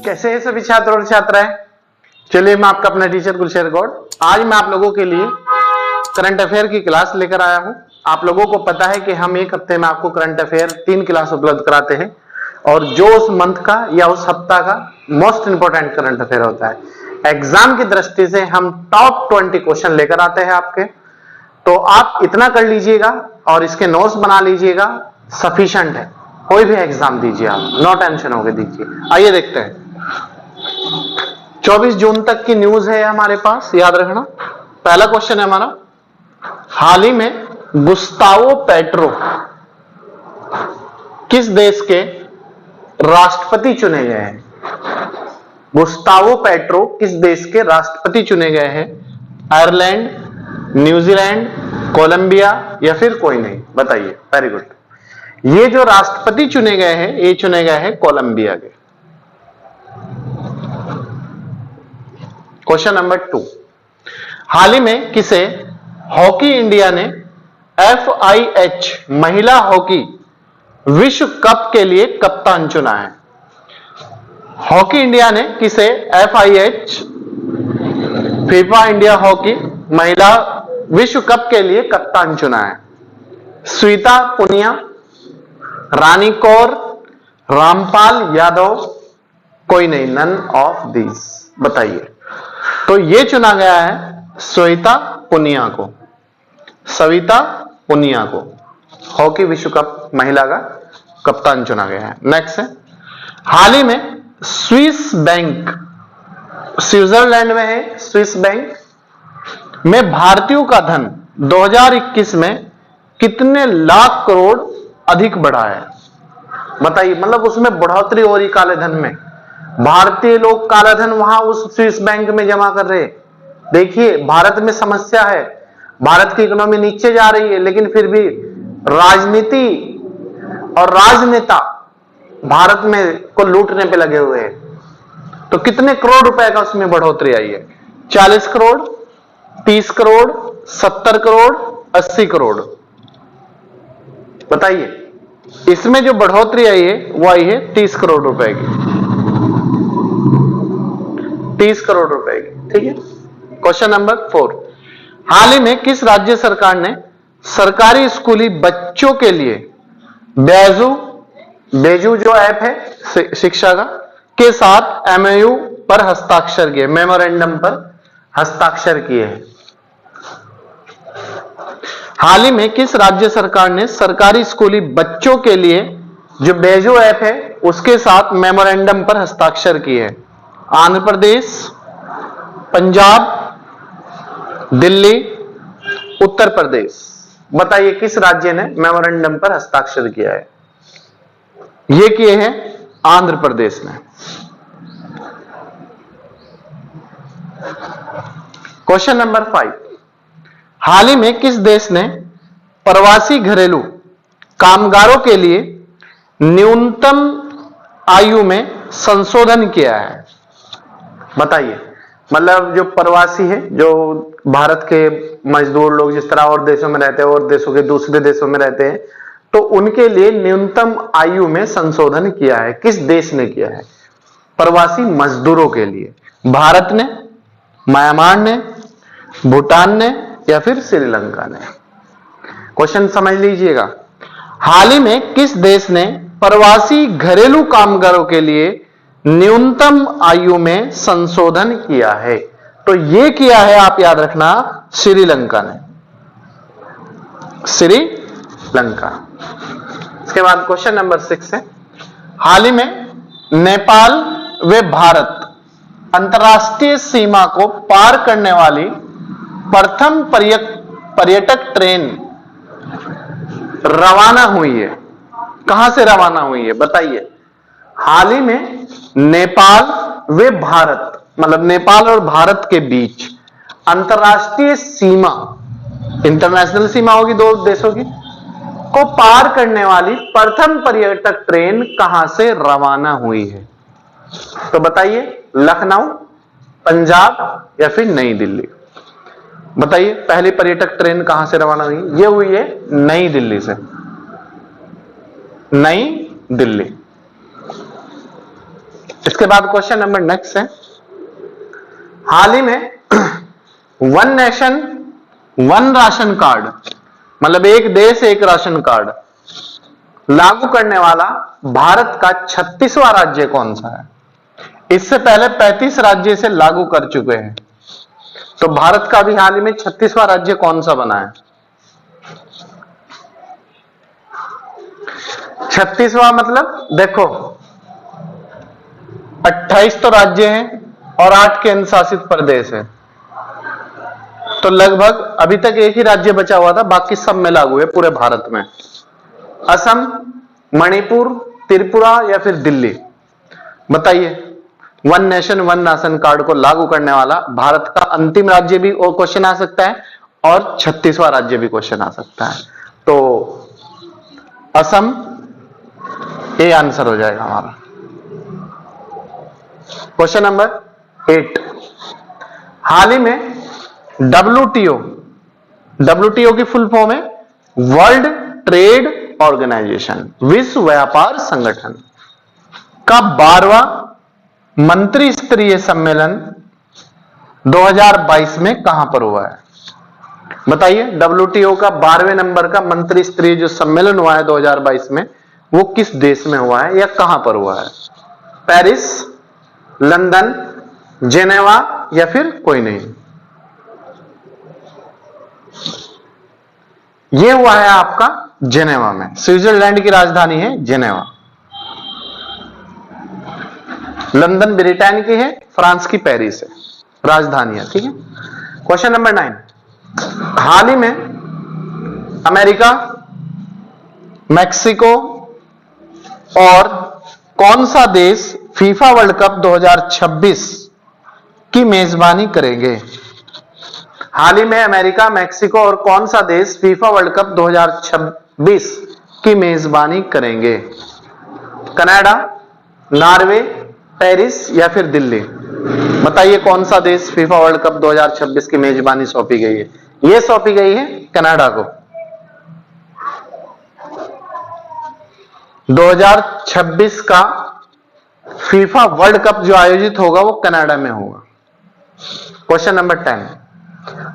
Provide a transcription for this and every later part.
कैसे हैं सभी छात्र और छात्राएं। चलिए, मैं आपका अपना टीचर गुलशेर गौड़। आज मैं आप लोगों के लिए करंट अफेयर की क्लास लेकर आया हूं। आप लोगों को पता है कि हम एक हफ्ते में आपको करंट अफेयर 3 क्लास उपलब्ध कराते हैं और जो उस मंथ का या उस सप्ताह का मोस्ट इंपोर्टेंट करंट अफेयर होता है, एग्जाम की दृष्टि से हम टॉप 20 क्वेश्चन लेकर आते हैं आपके। तो आप इतना कर लीजिएगा और इसके नोट्स बना लीजिएगा, सफिशिएंट है। कोई भी एग्जाम दीजिए आप, नो टेंशन होके दीजिए। आइए देखते हैं। 24 जून तक की न्यूज है हमारे पास, याद रखना। पहला क्वेश्चन है हमारा, हाल ही में गुस्तावो पेट्रो किस देश के राष्ट्रपति चुने गए हैं? गुस्तावो पेट्रो किस देश के राष्ट्रपति चुने गए हैं? आयरलैंड, न्यूजीलैंड, कोलंबिया या फिर कोई नहीं? बताइए। Very good. ये जो राष्ट्रपति चुने गए हैं, ये चुने गए हैं कोलंबिया के। क्वेश्चन नंबर 2, हाल ही में किसे हॉकी इंडिया ने FIH महिला हॉकी विश्व कप के लिए कप्तान चुना है? हॉकी इंडिया ने किसे FIH फीफा इंडिया हॉकी महिला विश्व कप के लिए कप्तान चुना है? स्विता पुनिया, रानी कौर, रामपाल यादव, कोई नहीं, नन ऑफ दीज? बताइए। तो ये चुना गया है स्विता पुनिया को, सविता पुनिया को हॉकी विश्व कप महिला का कप्तान चुना गया है। नेक्स्ट है, हाल ही में स्विस बैंक, स्विट्जरलैंड में है स्विस बैंक, में भारतीयों का धन 2021 में कितने लाख करोड़ अधिक बढ़ा है? बताइए। मतलब उसमें बढ़ोतरी हो रही काले धन में। भारतीय लोग काला धन वहां उस स्विस बैंक में जमा कर रहे। देखिए, भारत में समस्या है, भारत की इकोनॉमी नीचे जा रही है, लेकिन फिर भी राजनीति और राजनेता भारत में को लूटने पे लगे हुए हैं। तो कितने करोड़ रुपए का उसमें बढ़ोतरी आई है? 40 करोड़, 30 करोड़, 70 करोड़, 80 करोड़? बताइए। इसमें जो बढ़ोतरी आई है वो आई है 30 करोड़ रुपए की, 30 करोड़ रुपए की। ठीक है। क्वेश्चन नंबर 4, हाल ही में किस राज्य सरकार ने सरकारी स्कूली बच्चों के लिए बेजू जो ऐप है शिक्षा का के साथ MOU पर हस्ताक्षर किए, मेमोरेंडम पर हस्ताक्षर किए हैं? हाल ही में किस राज्य सरकार ने सरकारी स्कूली बच्चों के लिए जो बेजू ऐप है उसके साथ मेमोरेंडम पर हस्ताक्षर किए हैं? आंध्र प्रदेश, पंजाब, दिल्ली, उत्तर प्रदेश? बताइए किस राज्य ने मेमोरेंडम पर हस्ताक्षर किया है? ये किए हैं आंध्र प्रदेश ने। क्वेश्चन नंबर 5, हाल ही में किस देश ने प्रवासी घरेलू कामगारों के लिए न्यूनतम आयु में संशोधन किया है? बताइए। मतलब जो प्रवासी है, जो भारत के मजदूर लोग जिस तरह और देशों में रहते हैं और देशों के दूसरे देशों में रहते हैं, तो उनके लिए न्यूनतम आयु में संशोधन किया है। किस देश ने किया है? प्रवासी मजदूरों के लिए। भारत ने, म्यांमार ने, भूटान ने या फिर श्रीलंका ने? क्वेश्चन समझ लीजिएगा। हाल ही में किस देश ने प्रवासी घरेलू कामगारों के लिए न्यूनतम आयु में संशोधन किया है? तो यह किया है, आप याद रखना, श्रीलंका ने, श्रीलंका। इसके बाद क्वेश्चन नंबर 6 है, हाल ही में नेपाल व भारत अंतरराष्ट्रीय सीमा को पार करने वाली प्रथम पर्यटक ट्रेन रवाना हुई है। कहां से रवाना हुई है? बताइए। हाल ही में नेपाल व भारत, मतलब नेपाल और भारत के बीच अंतरराष्ट्रीय सीमा, इंटरनेशनल सीमा होगी दो देशों की, को पार करने वाली प्रथम पर्यटक ट्रेन कहां से रवाना हुई है? तो बताइए। लखनऊ, पंजाब या फिर नई दिल्ली? बताइए। पहली पर्यटक ट्रेन कहां से रवाना हुई? ये हुई है नई दिल्ली से। नई दिल्ली। इसके बाद क्वेश्चन नंबर नेक्स्ट है, हाल ही में one nation one ration card, मतलब एक देश एक राशन कार्ड लागू करने वाला भारत का 36वां राज्य कौन सा है? इससे पहले 35 राज्य इसे लागू कर चुके हैं, तो भारत का भी हाल ही में 36वां राज्य कौन सा बना है? 36वां मतलब देखो 28 तो राज्य हैं और 8 केंद्र शासित प्रदेश है, तो लगभग अभी तक एक ही राज्य बचा हुआ था, बाकी सब में लागू है पूरे भारत में। असम, मणिपुर, त्रिपुरा या फिर दिल्ली? बताइए। One nation one ration card को लागू करने वाला भारत का अंतिम राज्य भी क्वेश्चन आ सकता है और 36वां राज्य भी क्वेश्चन आ सकता है, तो असम ए आंसर हो जाएगा हमारा। क्वेश्चन नंबर 8, हाल ही में WTO की फुल फॉर्म है वर्ल्ड ट्रेड ऑर्गेनाइजेशन, विश्व व्यापार संगठन का 12वां मंत्री स्तरीय सम्मेलन 2022 में कहां पर हुआ है? बताइए। WTO का 12वें नंबर का मंत्री स्तरीय जो सम्मेलन हुआ है 2022 में, वो किस देश में हुआ है या कहां पर हुआ है? पेरिस, लंदन, जेनेवा या फिर कोई नहीं? ये हुआ है आपका जेनेवा में, स्विट्जरलैंड की राजधानी है जेनेवा। लंदन ब्रिटेन की है, फ्रांस की पेरिस है, राजधानियां, ठीक है। क्वेश्चन नंबर 9, हाल ही में अमेरिका, मैक्सिको और कौन सा देश फीफा वर्ल्ड कप 2026 की मेजबानी करेंगे? हाल ही में अमेरिका, मैक्सिको और कौन सा देश फीफा वर्ल्ड कप 2026 की मेजबानी करेंगे? कनाडा, नॉर्वे, पेरिस या फिर दिल्ली? बताइए कौन सा देश फीफा वर्ल्ड कप 2026 की मेजबानी सौंपी गई है? यह सौंपी गई है कनाडा को। 2026 का फीफा वर्ल्ड कप जो आयोजित होगा वो कनाडा में होगा। क्वेश्चन नंबर 10,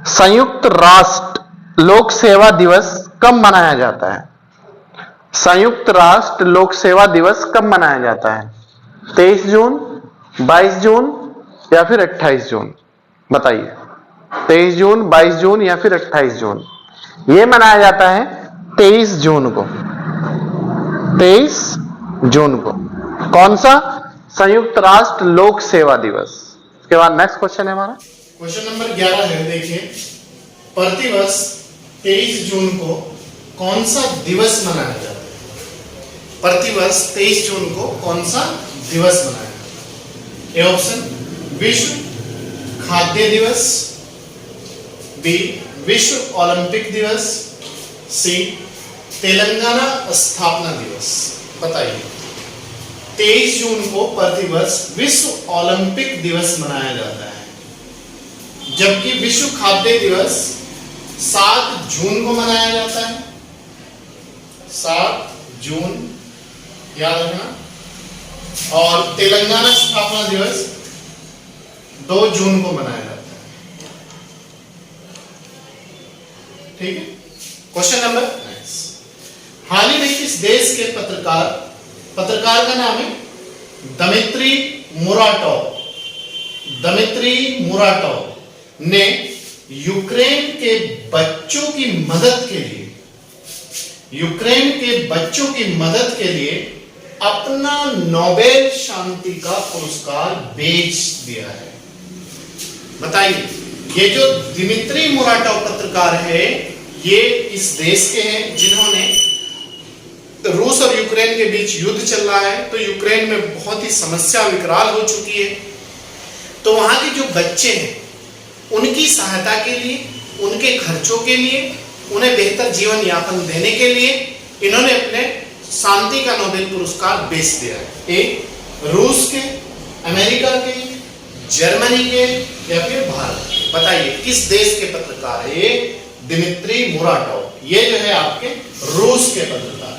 संयुक्त राष्ट्र लोक सेवा दिवस कब मनाया जाता है? संयुक्त राष्ट्र लोक सेवा दिवस कब मनाया जाता है? 23 जून, 22 जून या फिर 28 जून? बताइए। 23 जून, 22 जून या फिर 28 जून? यह मनाया जाता है 23 जून को। 23 जून को कौन सा? संयुक्त राष्ट्र लोक सेवा दिवस। इसके बाद नेक्स्ट क्वेश्चन है हमारा, क्वेश्चन नंबर 11 है, देखिए, प्रतिवर्ष 23 जून को कौन सा दिवस मनाया जाता है? प्रतिवर्ष 23 जून को कौन सा दिवस मनाया जाता है? ए ऑप्शन विश्व खाद्य दिवस, बी विश्व ओलंपिक दिवस, सी तेलंगाना स्थापना दिवस। बताइए। 23 जून को प्रतिवर्ष विश्व ओलंपिक दिवस मनाया जाता है, जबकि विश्व खाद्य दिवस 7 जून को मनाया जाता है। 7 जून याद रखना। और तेलंगाना स्थापना दिवस 2 जून को मनाया जाता है। ठीक है। क्वेश्चन नंबर, हाल ही में किस देश के पत्रकार का नाम है दमित्री मुराटोव ने यूक्रेन के बच्चों की मदद के लिए अपना नोबेल शांति का पुरस्कार बेच दिया है? बताइए। ये जो दिमित्री मुराटोव पत्रकार है, ये इस देश के हैं जिन्होंने, रूस और यूक्रेन के बीच युद्ध चल रहा है, तो यूक्रेन में बहुत ही समस्या विकराल हो चुकी है, तो वहां के जो बच्चे हैं उनकी सहायता के लिए, उनके खर्चों के लिए, उन्हें बेहतर जीवन यापन देने के लिए इन्होंने अपने शांति का नोबेल पुरस्कार बेच दिया है। एक रूस के, अमेरिका के, जर्मनी के या फिर भारत के? बताइए किस देश के पत्रकार है ये दिमित्री मुराटोव? ये जो है आपके रूस के पत्रकार है।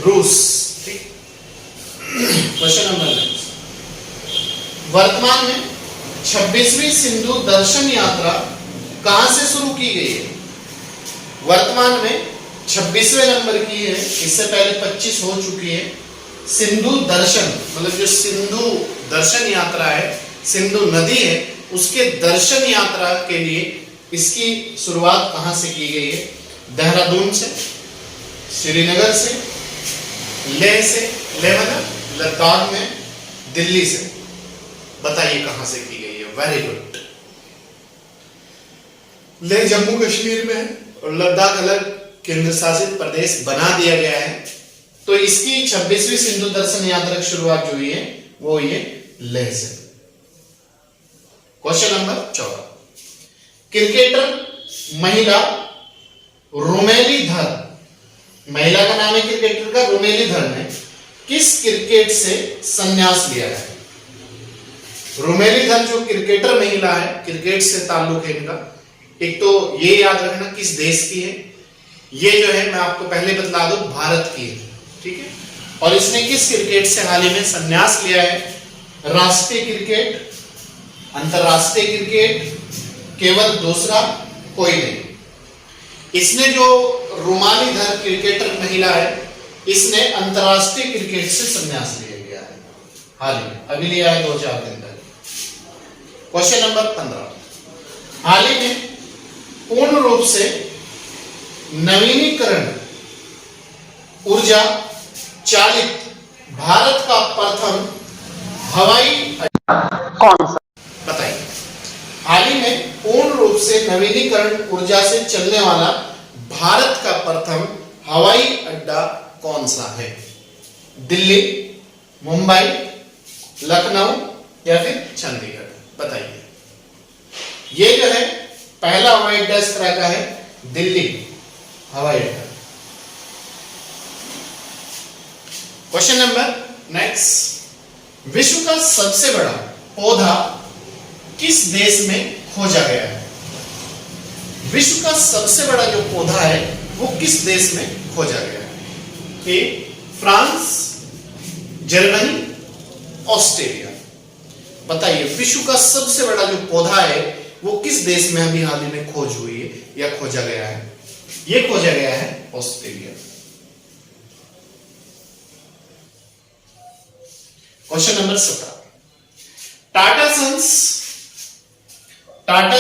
रूस। ठीक, क्वेश्चन नंबर नेक्स्ट, वर्तमान में 26वीं सिंधु दर्शन यात्रा कहां से शुरू की गई है? वर्तमान में 26वें नंबर की है, इससे पहले 25 हो चुकी है। सिंधु दर्शन मतलब जो सिंधु दर्शन यात्रा है, सिंधु नदी है, उसके दर्शन यात्रा के लिए इसकी शुरुआत कहां से की गई है? देहरादून से, श्रीनगर से, लेह से, लेह मतलब लद्दाख में, दिल्ली से। बताइए कहां से की गई है? Very good. लेह जम्मू कश्मीर में है और लद्दाख अलग केंद्र शासित प्रदेश बना दिया गया है। तो इसकी 26वीं सिंधु दर्शन यात्रा की शुरुआत जो हुई है वो हुई है लेह से। क्वेश्चन नंबर 14, क्रिकेटर महिला रुमेली धर, महिला का नाम है क्रिकेटर का रुमेली धर ने किस क्रिकेट से संन्यास लिया है? रुमेली धर जो क्रिकेटर महिला है, क्रिकेट से ताल्लुक है इनका। एक तो ये याद रखना किस देश की है, ये जो है मैं आपको पहले बतला दूं भारत की है। ठीक है, और इसने किस क्रिकेट से हाल ही में संन्यास लिया है? राष्ट्रीय क्रिकेट, अंतरराष्ट्रीय क्रिकेट, केवल दूसरा कोई नहीं। इसने जो रुमाली धर क्रिकेटर महिला है, इसने अंतरराष्ट्रीय क्रिकेट से संन्यास लिया गया है हाल ही में, अभी लिया है 2-4 दिन पहले। क्वेश्चन नंबर 15, हाल ही में पूर्ण रूप से नवीनीकरण ऊर्जा चालित भारत का प्रथम हवाई अड्डा कौन सा? बताइए। हाल ही में पूर्ण रूप से नवीनीकरण ऊर्जा से चलने वाला भारत का प्रथम हवाई अड्डा कौन सा है? दिल्ली, मुंबई, लखनऊ या फिर चंडीगढ़? बताइए। ये जो है पहला हवाई अड्डा इस तरह का है, दिल्ली हवाई अड्डा। क्वेश्चन नंबर नेक्स्ट, विश्व का सबसे बड़ा पौधा किस देश में खोजा गया है? विश्व का सबसे बड़ा जो पौधा है वो किस देश में खोजा गया है? ए फ्रांस, जर्मनी, ऑस्ट्रेलिया? बताइए, विश्व का सबसे बड़ा जो पौधा है वो किस देश में अभी हाल ही में खोज हुई है या खोजा गया है? ये खोजा गया है Australia. Question number 17, Tata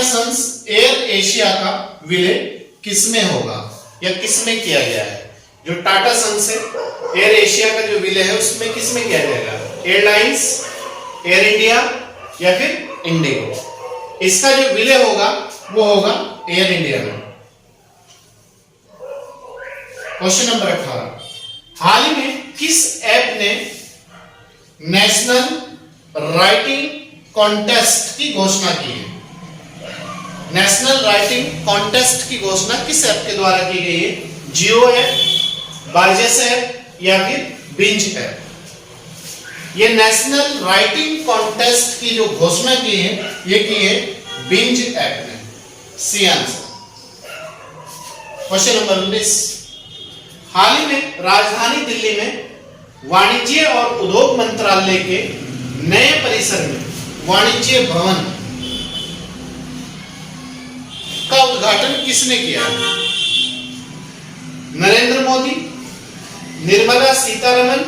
Sons AirAsia का विलय किसमें होगा या किसमें किया गया है? जो टाटा सन्स है, एयर एशिया का जो विलय है उसमें किसमें किया जाएगा? एयरलाइंस, एयर इंडिया या फिर इंडिगो? इसका जो विलय होगा वो होगा एयर इंडिया में। क्वेश्चन नंबर 18, हाल ही में किस ऐप ने नेशनल राइटिंग कॉन्टेस्ट की घोषणा की है? नेशनल राइटिंग कॉन्टेस्ट की घोषणा किस ऐप के द्वारा की गई है? जियो ऐप, बाइजेस ऐप या फिर बिंज ऐप? ये नेशनल राइटिंग कॉन्टेस्ट की जो घोषणा की है ये की है बिंज ऐप ने। See answer. क्वेश्चन नंबर 19, हाल ही में राजधानी दिल्ली में वाणिज्य और उद्योग मंत्रालय के नए परिसर में वाणिज्य भवन का उद्घाटन किसने किया? नरेंद्र मोदी, निर्मला सीतारमण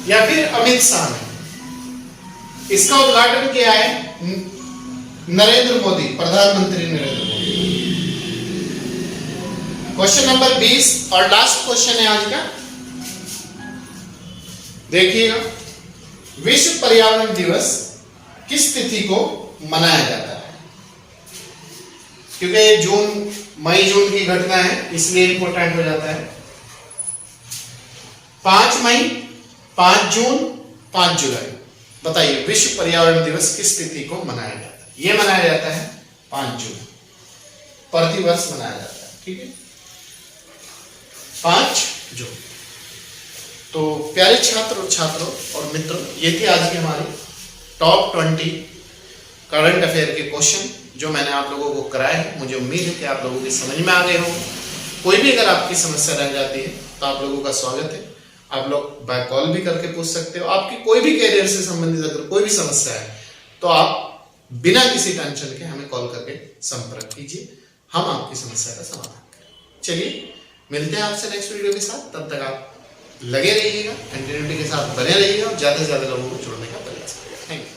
या फिर अमित शाह ने? इसका उद्घाटन किया है नरेंद्र मोदी, प्रधानमंत्री नरेंद्र मोदी। क्वेश्चन नंबर 20 और लास्ट क्वेश्चन है आज का, देखिएगा। विश्व पर्यावरण दिवस किस तिथि को मनाया जाता है? क्योंकि मई जून की घटना है इसलिए इंपॉर्टेंट हो जाता है। 5 मई, 5 जून, 5 जुलाई? बताइए, विश्व पर्यावरण दिवस किस तिथि को मनाया जाता है? यह मनाया जाता है 5 जून, प्रतिवर्ष मनाया जाता है। ठीक है, 5 जून। तो प्यारे छात्र और छात्रों और मित्रों, ये थी आज की हमारी टॉप 20 करंट अफेयर के क्वेश्चन जो मैंने आप लोगों को कराए हैं। मुझे उम्मीद है कि आप लोगों की समझ में आ गए हो। कोई भी अगर आपकी समस्या रह जाती है तो आप लोगों का स्वागत है, आप लोग बाय कॉल भी करके पूछ सकते हो। आपकी कोई भी कैरियर से संबंधित अगर कोई भी समस्या है तो आप बिना किसी टेंशन के हमें कॉल करके संपर्क कीजिए, हम आपकी समस्या का समाधान करें। चलिए मिलते हैं आपसे नेक्स्ट वीडियो के साथ, तब तक आप लगे रहिएगा, कंटिन्यूटी के साथ बने रहिएगा और ज्यादा से ज्यादा लोगों को जोड़ने का प्रयास करिएगा। Thank you.